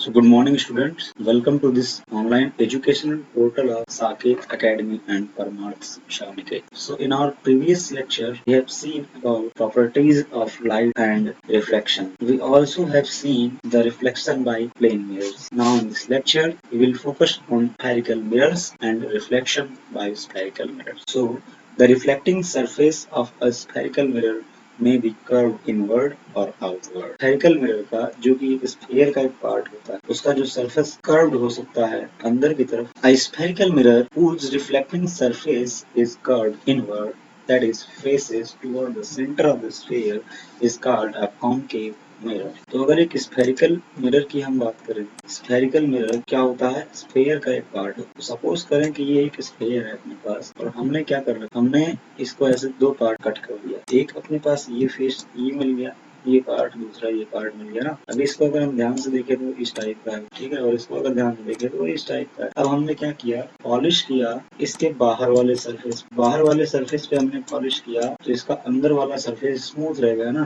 So good morning students, welcome to this online educational portal of Saket Academy and Paramarth Shiksha. So in our previous lecture, we have seen about properties of light and reflection. We also have seen the reflection by plane mirrors. Now in this lecture, we will focus on spherical mirrors and reflection by spherical mirrors. So the reflecting surface of a spherical mirror में B curve inward और outward. Spherical mirror का जो कि sphere का एक part होता है उसका जो सरफेस कर्व्ड हो सकता है अंदर की तरफ। A spherical mirror whose reflecting surface is curved inward, that is faces toward the center of the sphere, is called a concave mirror. तो अगर एक स्फेरिकल मिरर की हम बात करें, स्फेरिकल मिरर क्या होता है, स्फेयर का एक पार्ट है। तो सपोज करें कि ये एक स्फेयर है अपने पास और हमने क्या कर रखा, हमने इसको ऐसे दो पार्ट कट कर दिया। एक अपने पास ये फेस ये मिल गया, ये पार्ट, दूसरा ये पार्ट मिल गया ना। अब इसको अगर हम ध्यान से देखें तो इस टाइप का है, ठीक है, और इसको अगर ध्यान से देखें तो इस टाइप का है। अब हमने क्या किया, पॉलिश किया इसके बाहर वाले सरफेस पे हमने पॉलिश किया तो इसका अंदर वाला सरफेस स्मूथ रहेगा ना।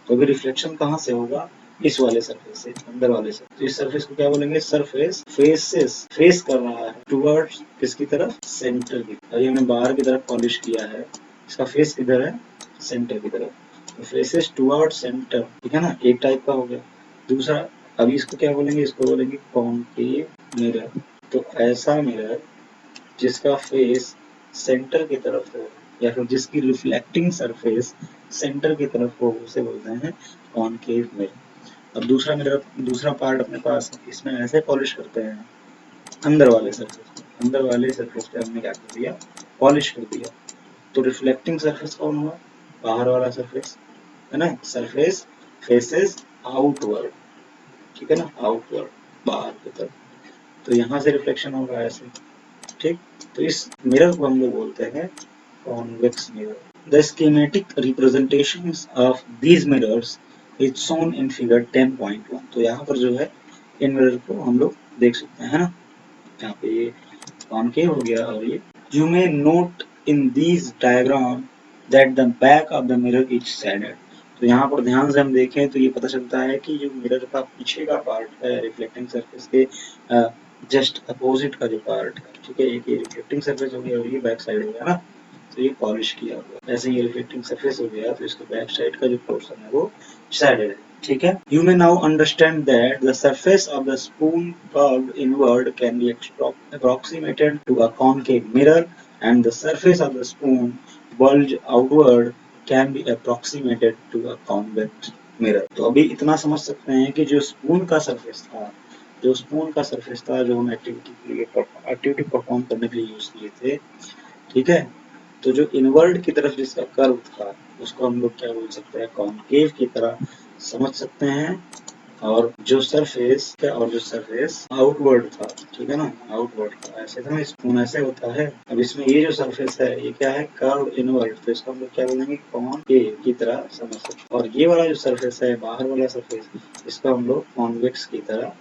तो अभी रिफ्लेक्शन कहाँ से होगा, इस वाले सरफेस से, अंदर वाले से। तो इस सरफेस को क्या बोलेंगे, सरफेस फेस कर रहा है टुवर्ड्स किसकी तरफ, सेंटर की। अभी हमने बाहर की तरफ पॉलिश किया है, इसका फेस किधर है, सेंटर की तरफ। तो फेसेस टुवर्ड सेंटर, ठीक है ना, एक टाइप का हो गया। दूसरा, अभी इसको क्या बोलेंगे, इसको बोलेंगे कॉनकेव मिरर। तो ऐसा मिरर जिसका फेस सेंटर की तरफ हो या फिर जिसकी रिफ्लेक्टिंग सरफेस सेंटर की तरफ हो, उसे बोलते हैं कॉनकेव मिरर। अब दूसरा पार्ट अपने पास, इसमें ऐसे पॉलिश करते हैं अंदर वाले सरफेस पे हमने क्या कर दिया, पॉलिश कर दिया। तो रिफ्लेक्टिंग सरफेस कौन हुआ, बाहर वाला सरफेस है ना, सरफेस फेसेस आउटवर्ड, ठीक है ना, आउटवर्ड, बाहर की तरफ। तो यहाँ से रिफ्लेक्शन होगा ऐसे, ठीक। तो इस मिरर को हम लोग बोलते हैं convex mirror. The schematic representations of these mirrors is shown in figure 10.1। तो यहाँ पर जो है इन मिरर को हम लोग देख सकते हैं ना, यहाँ पे ये कॉनकेव हो गया और ये। You may note in these diagram that the back of the mirror is shaded। तो यहाँ पर ध्यान से हम देखें तो ये पता चलता है कि जो मिरर का पीछे का पार्ट है रिफ्लेक्टिंग सरफेस के जस्ट अपोजिट का जो पार्ट है, ठीक है, एक ये रिफ्लेक्टिंग सरफेस हो गया और ये बैक साइड हो गया ना, तो ये पॉलिश किया हुआ। ऐसे ये रिफ्लेक्टिंग सरफेस हो गया तो इसका बैक साइड का जो पोर्शन है वो शेडेड है, ठीक है। You may now understand that the surface of the spoon curved inward can be approximated to a concave mirror and the surface of the spoon bulged outward can be approximated to a convex mirror। तो अभी इतना समझ सकते हैं कि जो spoon का surface था, जो हम एक्टिविटी परफॉर्म करने के लिए यूज किए थे, ठीक है, तो जो इनवर्ड की तरफ जिसका कर्व था उसको हम लोग क्या बोल सकते हैं, कॉनकेव की तरह समझ सकते हैं। और जो सरफेस आउटवर्ड था, ठीक है ना, आउटवर्ड था, ऐसे था ना, स्पून ऐसे होता है। अब इसमें ये जो सरफेस है ये क्या है, कर्व इनवर्ड, तो इसको हम लोग क्या बोलेंगे, कॉनकेव की तरह समझ सकते हैं। और ये वाला जो सरफेस है, बाहर वाला सरफेस, इसको हम लोग कॉन्वेक्स की तरह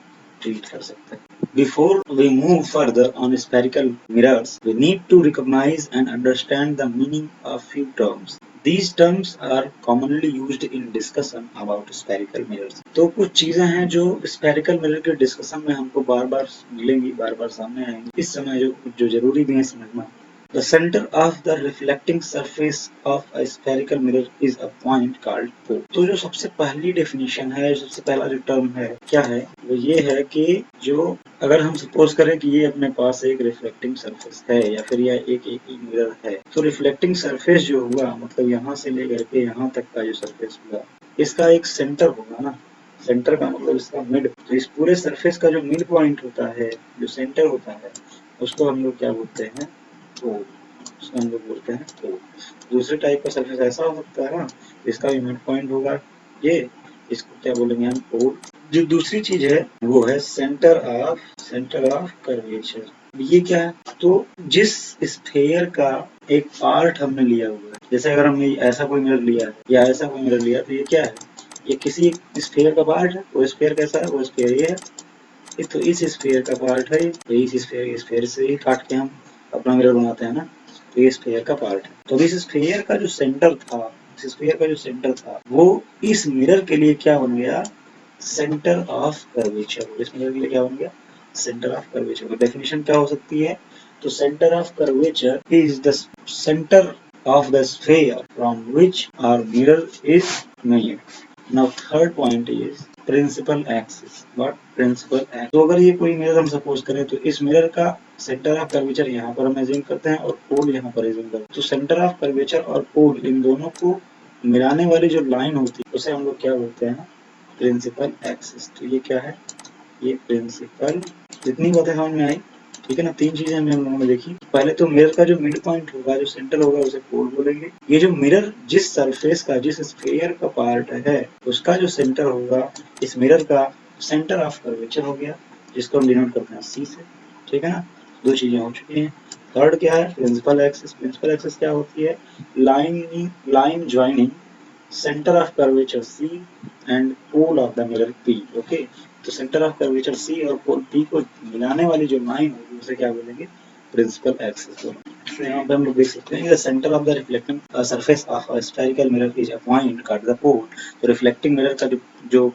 ट्रीट कर सकते हैं। Before we move further on spherical mirrors, we need to recognize and understand the meaning of few terms. These terms are commonly used in discussion about spherical mirrors। तो कुछ चीजें हैं जो spherical mirror के discussion में हमको बार बार मिलेंगी, बार बार सामने आएंगी, इस समय जो जरूरी भी है समझना। The center of the reflecting surface of a spherical mirror is a point called pole। तो जो सबसे पहली डेफिनेशन है, सबसे पहला जो टर्म है क्या है, वो ये है कि जो अगर हम सपोज करें कि ये अपने पास एक रिफ्लेक्टिंग सरफेस है या फिर यह एक मिरर है, तो रिफ्लेक्टिंग सरफेस जो हुआ मतलब यहाँ से लेकर के यहाँ तक का जो सरफेस हुआ, इसका एक सेंटर होगा ना। सेंटर का मतलब इसका मिड। तो इस पूरे सरफेस का जो मिड पॉइंट होता है, जो सेंटर होता है, उसको हम लोग क्या बोलते हैं, पोल। उसको हम लोग बोलते हैं पोल। दूसरे टाइप का सरफेस ऐसा हो सकता है ना, इसका भी मिड पॉइंट होगा ये, इसको क्या बोलेंगे हम, पोल। जो दूसरी चीज है वो है सेंटर ऑफ कर्वेचर। ये क्या है, तो जिस स्फेयर का एक पार्ट हमने लिया हुआ है, जैसे अगर हमने ऐसा कोई मिरर लिया है या ऐसा कोई मिरर लिया, तो ये क्या है, ये किसी स्फेयर का पार्ट है। वो स्फेयर कैसा है, वो स्फेयर ये है, तो इस स्फेयर का पार्ट है, तो इस स्फेयर से ही काट के हम अपना मिरर बनाते हैं ना, तो ये स्फेयर का पार्ट है। तो इस स्फेयर का जो सेंटर था वो इस मिरर के लिए क्या बन गया, सेंटर ऑफ कर्वेचर। इस मिरर के लिए क्या बन गया, सेंटर ऑफ कर्वेचर। डेफिनेशन क्या हो सकती है, तो centre of curvature is the centre of the sphere from which our mirror is made. Now third point is principal axis. What principal axis? तो अगर ये कोई मिरर हम सपोज करें तो इस मिरर का सेंटर ऑफ कर्वेचर यहाँ पर हम एज्यूम करते हैं और पोल यहाँ पर एज्यूम करते हैं। तो सेंटर ऑफ कर्वेचर और पोल इन दोनों को मिलाने वाली जो लाइन होती है उसे हम लोग क्या बोलते हैं, प्रिंसिपल एक्सिस। तो ये क्या है, ये प्रिंसिपल। जितनी बातें समझ में आई, ठीक है ना। तीन चीजें हम लोगों ने देखी। पहले तो मिरर का जो मिड पॉइंट होगा, जो सेंटर होगा, उसे पोल बोलेंगे। ये जो मिरर जिस सरफेस का, जिस स्फीयर का पार्ट है, उसका जो सेंटर होगा, इस मिरर का सेंटर ऑफ कर्वेचर हो गया, जिसको हम डिनोट करते हैं सी से, ठीक है ना। दो चीजें हो चुकी हैं। थर्ड क्या है, प्रिंसिपल एक्सिस। प्रिंसिपल एक्सिस क्या होती है, line joining centre of curvature C and pole of the mirror P. Okay, तो सेंटर ऑफ कर्वेचर सी और पोल पी को मिलाने वाली जो लाइन होगी उसे क्या बोलेंगे, प्रिंसिपल एक्सिस बोलेंगे। तो यहाँ पे हम लोग देख सकते हैं, the centre of the reflecting surface of a spherical mirror is a point called the pole. तो रिफ्लेक्टिंग मिरर का जो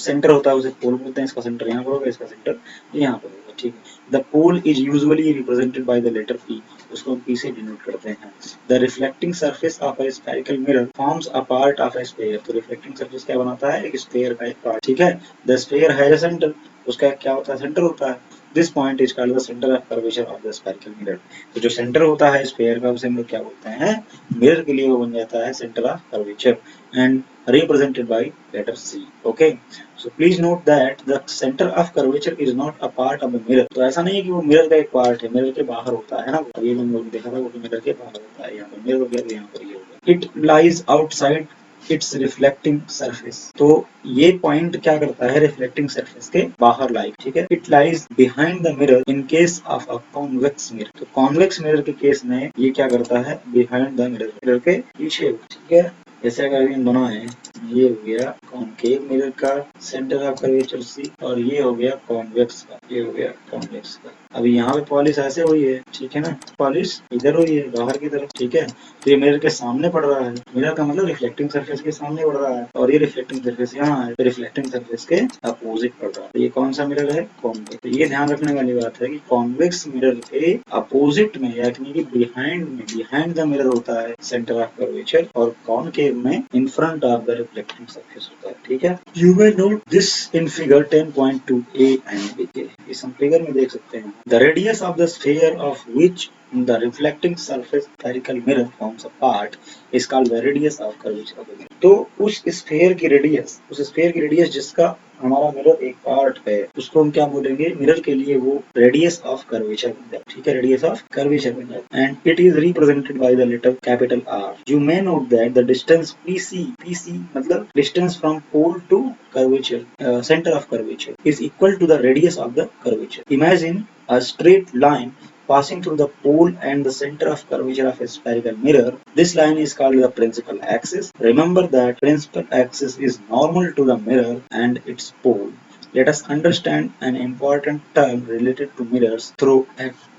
सेंटर होता है उसे पोल बोलते हैं। इसका सेंटर यहाँ पर होगा, इसका सेंटर यहाँ पर होगा, ठीक है। The pole is usually represented by the letter P, उसको हम पी से डिनोट करते हैं। The reflecting surface of a spherical mirror forms a part of a sphere. तो रिफ्लेक्टिंग सरफेस क्या बनाता है, एक स्फीयर का एक पार्ट, ठीक है। The sphere has a centre, उसका क्या होता है, सेंटर होता है। This point is called the centre of curvature of the spherical mirror. तो जो सेंटर होता है स्फीयर का उसे हम लोग क्या बोलते हैं, मिरर के लिए वो बन जाता है centre of curvature and represented by letter C. Okay, so please note that the center of curvature is not a part of the mirror. तो ऐसा नहीं है कि वो मिरर का एक पार्ट है, मिरर के बाहर होता है ना। ये हम लोग देखा था, वो मिरर के बाहर होता है। यहाँ पर मिरर हो गया, यहाँ पर ये हो गया। It lies outside its reflecting surface. तो ये पॉइंट क्या करता है, रिफ्लेक्टिंग सरफेस के बाहर लाई, ठीक है। It lies behind the mirror in case of a convex mirror. तो कॉन्वेक्स मिरर के केस में ये क्या करता है, बिहाइंड द मिरर, मिरर के पीछे, ठीक है। जैसे अगर बना है, ये हो गया कॉनकेव मिरर का सेंटर ऑफ कर्वेचर सी और ये हो गया कॉन्वेक्स का, ये हो गया कॉन्वेक्स का। अभी यहाँ पे पॉलिश ऐसे हुई है, ठीक है ना, पॉलिश इधर हुई है बाहर की तरफ, ठीक है। तो ये मिरर के सामने पड़ रहा है, मिरर का मतलब रिफ्लेक्टिंग सरफेस के सामने पड़ रहा है और ये रिफ्लेक्टिंग सरफेस यहाँ है, तो रिफ्लेक्टिंग सरफेस के अपोजिट पड़ रहा है। तो ये कौन सा मिरर है, कॉन्वेक्स। तो ये ध्यान रखने वाली बात है कि कॉन्वेक्स मिरर के अपोजिट में यानी कि बिहाइंड द मिरर होता है सेंटर ऑफ कर्वेचर और कॉनकेव में in front of the reflecting surface होता है, ठीक है। You may note this in figure 10.2 A and B. इस हम फिगर में देख सकते हैं, the radius of the sphere of which the reflecting surface spherical mirror forms a part is called the radius of curvature of the mirror. तो उस sphere की radius जिसका हमारा मिरर एक पार्ट है, उसको हम क्या बोलेंगे, मिरर के लिए वो रेडियस ऑफ कर्वेचर बन जाता है, ठीक है, रेडियस ऑफ कर्वेचर बन जाता है। And it is represented by the letter capital R. You may note that the distance PC मतलब distance from pole to curvature center of curvature is equal to the radius of the curvature. Imagine a straight line passing through the pole and the center of curvature of a spherical mirror. This line is called the principal axis. Remember that principal axis is normal to the mirror and its pole. Let us understand an important term related to mirrors through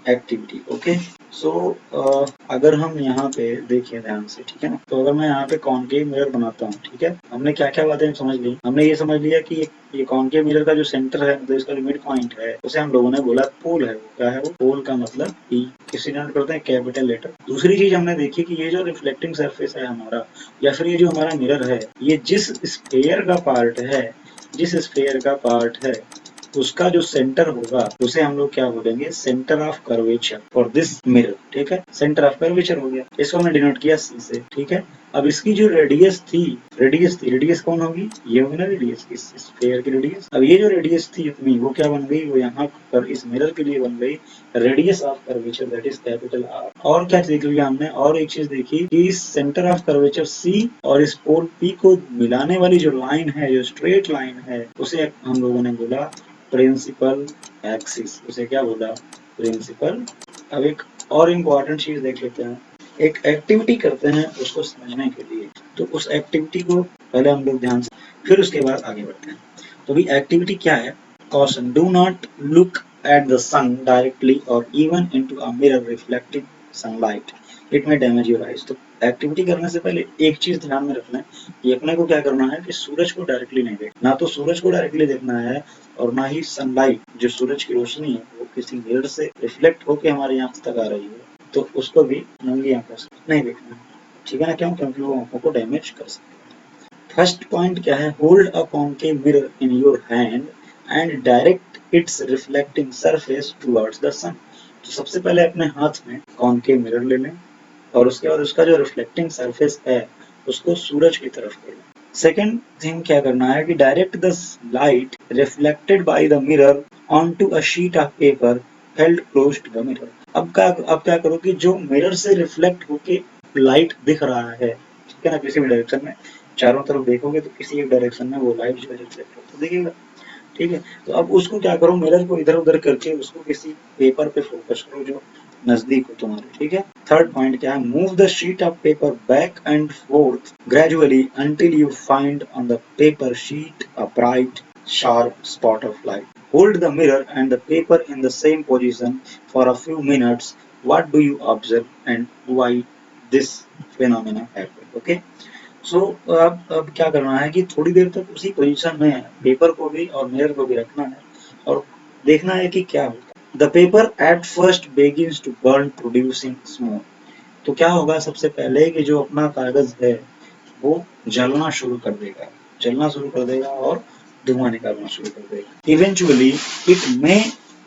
activity. Okay. So अगर हम यहाँ पे देखिए ध्यान से, ठीक है ना, तो अगर मैं यहाँ पे कॉनकेव मिरर बनाता हूँ, ठीक है, हमने क्या क्या बातें समझ ली। हमने ये समझ लिया कि ये कॉनकेव मिरर का जो सेंटर है, मतलब इसका जो मिड पॉइंट है, उसे हम लोगों ने बोला पोल है। वो क्या है, वो पोल का मतलब P, किसी नोट करते हैं कैपिटल लेटर। दूसरी चीज हमने देखी कि ये जो रिफ्लेक्टिंग सरफेस है हमारा, या फिर ये जो हमारा मिरर है, ये जिस स्फीयर का पार्ट है उसका जो सेंटर होगा उसे हम लोग क्या बोलेंगे, centre of curvature for this mirror, ठीक है। सेंटर ऑफ कर्वेचर हो गया, इसको हमने डिनोट किया सी से, ठीक है। अब इसकी जो रेडियस कौन होगी, ये होगी ना रेडियस, इस स्फीयर की रेडियस। अब ये जो रेडियस थी अपनी, वो क्या बन गई, वो यहाँ पर इस मिरर के लिए बन गई radius of curvature, that is capital R. और क्या देख लिया हमने, और एक चीज देखी कि इस सेंटर ऑफ कर्वेचर सी और इस पोल पी को मिलाने वाली जो लाइन है, जो स्ट्रेट लाइन है, उसे हम लोगों ने बोला प्रिंसिपल एक्सिस। उसे क्या बोला, प्रिंसिपल। अब एक और इम्पोर्टेंट चीज देख लेते हैं, एक एक्टिविटी करते हैं उसको समझने के लिए। तो उस एक्टिविटी को पहले हम लोग ध्यान से, फिर उसके बाद आगे बढ़ते हैं। तो भी एक्टिविटी क्या है, caution, do not look at the sun directly or even into a mirror reflecting sunlight it में डैमेज योर आइज। तो एक्टिविटी करने से पहले एक चीज ध्यान में रखना है कि अपने को क्या करना है कि सूरज को डायरेक्टली नहीं देखना, ना तो सूरज को डायरेक्टली देखना है और ना ही सनलाइट जो सूरज की रोशनी है वो किसी मिरर से रिफ्लेक्ट होकर हमारी आंख तक आ रही है तो उसको भी नंगी आंखों से नहीं देखना है, ठीक है ना। क्यों? क्योंकि वो आंखों को डैमेज कर सकता है। फर्स्ट पॉइंट क्या है, hold a concave mirror in your hand and direct its reflecting surface towards the sun. तो सबसे पहले अपने हाथ में कॉन्केव मिरर ले लें और उसके बाद उसका जो रिफ्लेक्टिंग सरफेस है उसको सूरज की तरफ कर लें। सेकेंड थिंग क्या करना है कि direct the light reflected by the mirror onto a sheet of paper held close to the mirror. अब क्या करो कि जो मिरर से रिफ्लेक्ट होके लाइट दिख रहा है, ठीक है ना, किसी भी डायरेक्शन में, चारों तरफ देखोगे तो किसी एक डायरेक्शन में वो लाइट जो है रिफ्लेक्ट होता दिखेगा, ठीक है। तो अब उसको क्या करो, मिरर को इधर उधर करके उसको किसी पेपर पे फोकस करो जो नजदीक हो तुम्हारे, ठीक है। थर्ड पॉइंट क्या है, move the sheet of paper back and fourth gradually until you find on the paper sheet a bright sharp spot of light. Hold the mirror and the paper in the same position for a few minutes. What do you observe and why this phenomena happen? Okay. सो अब क्या करना है कि थोड़ी देर तक उसी position में paper को भी और मिरर को भी रखना है और देखना है कि क्या होता है। The paper at first begins to burn producing smoke. तो क्या होगा, सबसे पहले कि जो अपना कागज है वो जलना शुरू कर देगा और धुआं निकालना शुरू कर देगा। Eventually it may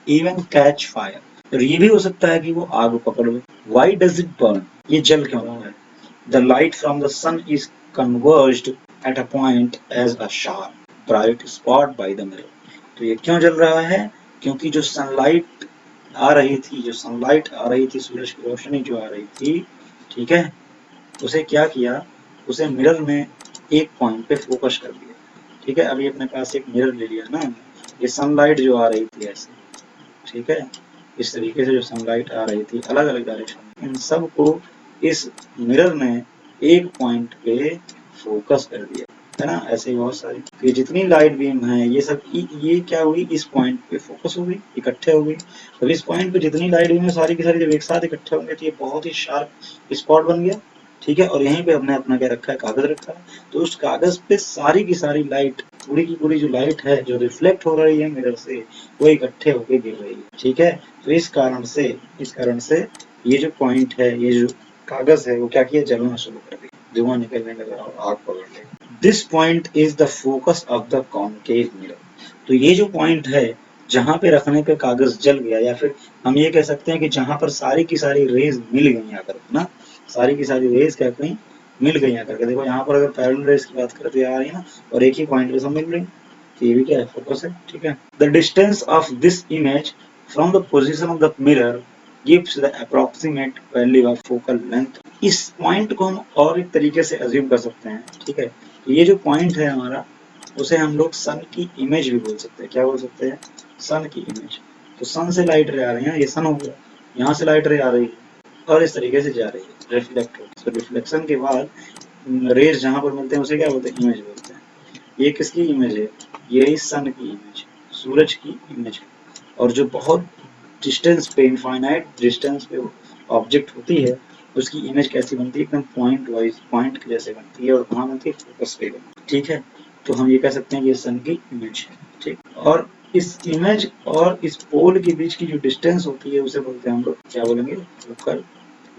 even catch fire. और ये भी हो सकता है कि वो आग पकड़ ले। Why does it burn? ये जल क्यों रहा है? The light from the sun is converged at a point as a sharp, bright spot by the mirror. तो ये क्यों जल रहा है? क्योंकि जो सनलाइट आ रही थी, सूरज की रोशनी जो आ रही थी, ठीक है, उसे क्या किया, उसे मिरर में एक पॉइंट पे फोकस कर दिया, ठीक है। अभी अपने पास एक मिरर ले लिया ना, ये सनलाइट जो आ रही थी ऐसे, ठीक है, इस तरीके से जो सनलाइट आ रही थी अलग अलग डायरेक्शन में, इन सब को इस मिरर ने एक पॉइंट पे फोकस कर दिया, है ना। ऐसे ही बहुत सारी, तो ये जितनी लाइट बीम है ये सब ये क्या हुई, इस पॉइंट पे फोकस हो गई, इकट्ठे हो गई। तो इस पॉइंट पे जितनी लाइट बीम है सारी की सारी जब एक साथ इकट्ठे होंगे तो ये बहुत ही शार्प स्पॉट बन गया, ठीक है। और यहीं पे हमने अपना क्या रखा है, कागज रखा है। तो उस कागज पे सारी की सारी लाइट, पूरी की पूरी जो लाइट है जो रिफ्लेक्ट हो रही है मिरर से, वो इकट्ठे होके गिर रही है, ठीक है। तो इस कारण से ये जो पॉइंट है, ये जो कागज है वो क्या किया, जलना शुरू कर दिया, धुआं निकलने लगा और आग पकड़ लेगा। This point is the focus of the concave mirror. तो ये जो पॉइंट है जहां पे रखने पे कागज जल गया, या फिर हम ये कह सकते हैं कि जहां पर सारी की सारी रेज मिल गई आकर, ना, सारी की सारी रेज क्या कहीं मिल गई आकर के, देखो यहाँ पर अगर पैरेलल रेज की बात करते आ रही है ना, और एक ही पॉइंट पे सब मिल रही, तो ये भी क्या है, फोकस है, ठीक है। The distance of this image from the position of the mirror gives the approximate value of focal length। इस पॉइंट को हम और एक तरीके से अज्यूम कर सकते हैं, ठीक है। ये जो पॉइंट है हमारा, उसे हम लोग सन की इमेज भी बोल सकते हैं। क्या बोल सकते हैं? सन की इमेज। तो सन से लाइट रे आ रही है, ये सन हो गया, यहाँ से लाइट रे आ रही है और इस तरीके से जा रही है, रिफ्लेक्ट हो। तो रिफ्लेक्शन के बाद रेज जहां पर मिलते हैं उसे क्या बोलते हैं, इमेज बोलते हैं। ये किसकी इमेज है? ये सन की इमेज, सूरज की इमेज। और जो बहुत डिस्टेंस पे, इनफाइनाइट डिस्टेंस पे ऑब्जेक्ट होती है, उसकी इमेज कैसी बनती है, एकदम पॉइंट वाइज, पॉइंट के जैसे बनती है, और कहाँ बनती है, फोकस पे बनती है, ठीक है। तो हम ये कह सकते हैं कि ये सन की इमेज है, ठीक। और इस इमेज और इस पोल के बीच की जो डिस्टेंस होती है उसे बोलते हैं हम लोग, क्या बोलेंगे, फोकल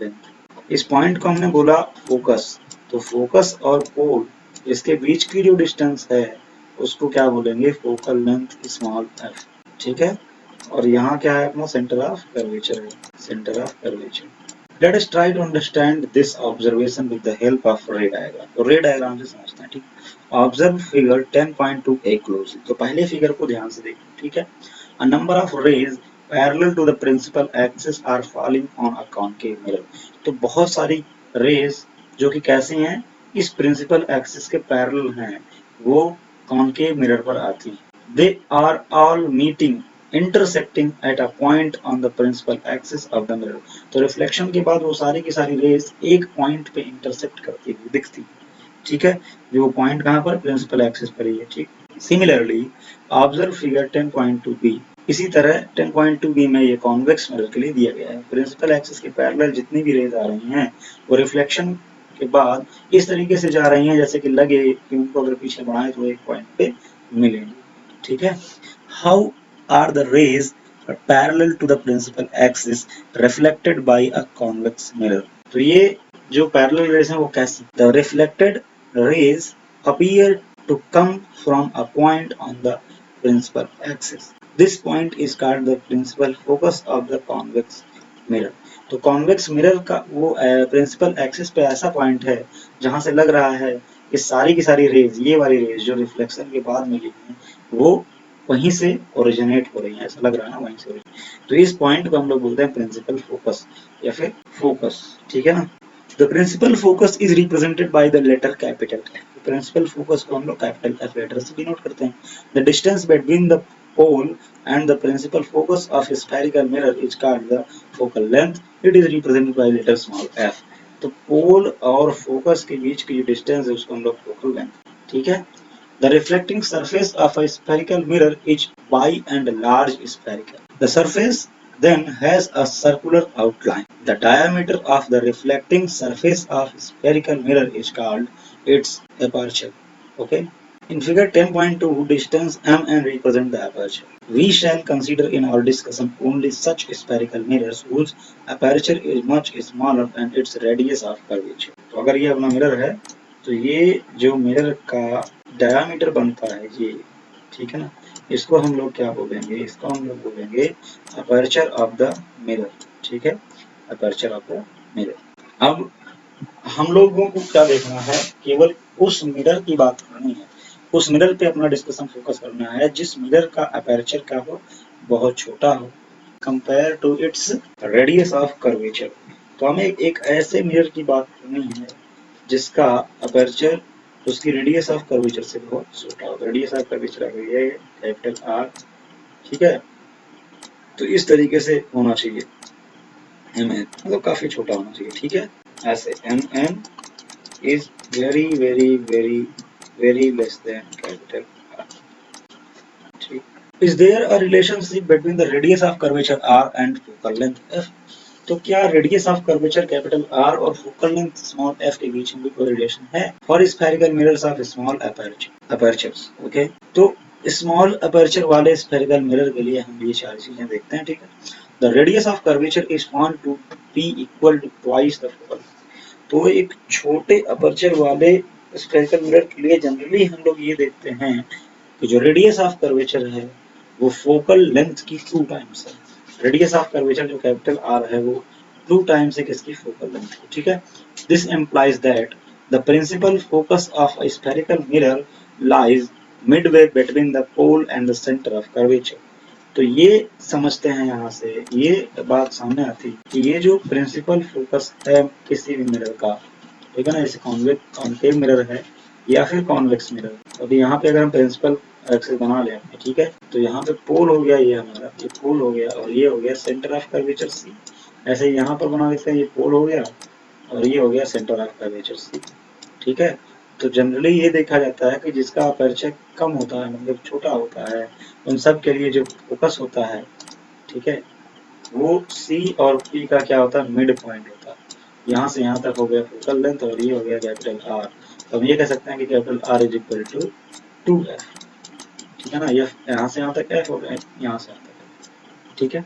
लेंथ। इस पॉइंट को हमने बोला फोकस, तो फोकस और पोल इसके बीच की जो डिस्टेंस है उसको क्या बोलेंगे, फोकल लेंथ स्मॉल एफ, ठीक है। और यहाँ क्या है अपना, सेंटर ऑफ कर्वेचर है, centre of curvature. Let us try to understand this observation with the help of ray diagram. तो रे डायग्राम से समझते हैं, ठीक। Observe figure 10.2a closely. तो पहले फिगर को ध्यान से देखो, ठीक है। A number of rays parallel to the principal axis are falling on a concave mirror. तो बहुत सारी रेज जो कि कैसी हैं, इस प्रिंसिपल एक्सिस के पैरेलल हैं, वो कॉन्केव मिरर पर आती हैं। They are all meeting intersecting at a point on the principal axis of the mirror। तो रिफ्लेक्शन के बाद वो सारी की सारी रेज एक पॉइंट पे इंटरसेक्ट करती हुई दिखती है, ठीक है। जो पॉइंट कहाँ पर, प्रिंसिपल एक्सिस पर ही है, ठीक। Similarly observe figure 10.2b। इसी तरह 10.2b में ये कॉन्वेक्स मिरर के लिए दिया गया है। प्रिंसिपल एक्सिस के पैरेलल जितनी भी रेज आ रही हैं वो रिफ्लेक्शन के बाद इस तरीके से जा रही हैं जैसे कि लगे कि उनको अगर पीछे बढ़ाएं तो एक पॉइंट पे मिलेंगी। ठीक है। How are the rays parallel to the principal axis reflected by a convex mirror? तो ये जो पैरेलल रेज हैं वो कैसी? The reflected rays appear to come from a point on the principal axis. This point is called the principal focus of the convex mirror. तो convex mirror का वो principal axis पे ऐसा पॉइंट है जहां से लग रहा है कि सारी की सारी रेज, ये वाली रेज जो रिफ्लेक्शन के बाद मिली हैं वो वहीं से ओरिजिनेट हो रही है, ऐसा लग रहा है ना, वहीं से। तो इस पॉइंट को हम लोग बोलते हैं प्रिंसिपल फोकस या फिर फोकस। ठीक है ना। The principal focus is represented by the letter capital F. Principal focus को हम लोग कैपिटल एफ लेटर से डिनोट करते हैं। The distance between the pole and the principal focus of a spherical mirror is called the focal length. It is represented by letter small f. तो पोल और focus के बीच की जो डिस्टेंस है उसको हम लोग फोकल लेंथ। ठीक है। The reflecting surface of a spherical mirror is wide and large spherical. The surface then has a circular outline. The diameter of the reflecting surface of spherical mirror is called its aperture. Okay. In figure 10.2, distance mn represent the aperture. We shall consider in our discussion only such spherical mirrors whose aperture is much smaller and its radius of curvature. तो अगर ये अपना mirror है तो ये जो mirror का diameter बनता है ये, ठीक है ना, इसको हम लोग क्या बोलेंगे? इसको हम लोग बोलेंगे अपर्चर ऑफ द मिरर। ठीक है, अपर्चर ऑफ द मिरर। अब हम लोगों को क्या देखना है? केवल उस मिरर की बात करनी है, उस मिरर पे अपना डिस्कशन फोकस करना है जिस मिरर का अपर्चर क्या हो, बहुत छोटा हो, compare to its radius of curvature. तो हमें एक ऐसे मिरर की बात करनी है जिसका अपर्चर उसकी रेडियस ऑफ कर्वेचर से बहुत छोटा हो। रेडियस ऑफ कर्वेचर आ गई है कैपिटल आर। ठीक है, तो इस तरीके से होना चाहिए एम एन, मतलब काफी छोटा होना चाहिए। ठीक है, ऐसे M N is very very very very less than capital R. Is there a relationship between the radius of curvature R and focal length F? तो क्या radius of curvature capital R और फोकल लेंथ स्मॉल f के बीच में कोई relation है? For spherical mirrors of small apertures. Okay, तो small aperture वाले spherical mirror के लिए हम ये चार चीजें देखते हैं। ठीक है, the radius of curvature is found to be equal to twice the focal. तो एक छोटे अपर्चर वाले स्फेरिकल मिरर के लिए जनरली हम लोग ये देखते हैं कि जो रेडियस ऑफ कर्वेचर है वो फोकल लेंथ की 2 टाइम्स है। रेडियस ऑफ कर्वेचर जो कैपिटल आर है वो 2 टाइम्स है किसकी? फोकल लेंथ की। ठीक है, this implies that the principal focus of a spherical mirror lies midway between the pole and the centre of curvature. तो ये समझते हैं, यहाँ से ये बात सामने आती कि ये जो प्रिंसिपल फोकस है किसी भी मिरर का, ठीक है ना, जैसे कॉन्केव मिरर है या फिर कॉन्वेक्स मिरर। अभी यहाँ पे अगर हम प्रिंसिपल एक्सिस बना लें, ठीक है, तो यहाँ पे पोल हो गया, ये हमारा ये पोल हो गया और ये हो गया सेंटर ऑफ कर्वेचर सी। ऐसे यहाँ पर बना देते हैं, ये पोल हो गया और ये हो गया सेंटर ऑफ कर्वेचर सी। ठीक है, तो जनरली ये देखा जाता है कि जिसका अपर्चर कम होता है, मतलब छोटा होता है, उन सब के लिए जो फोकस होता है, ठीक है, वो सी और पी का क्या होता है? मिड पॉइंट होता है। यहाँ से यहाँ तक हो गया फोकल लेंथ और ये हो गया कैपिटल आर। तो हम ये कह सकते हैं कि capital R is equal to 2f। ठीक है ना, यहाँ से यहाँ तक f हो गया, यहाँ से यहाँ तक। ठीक है।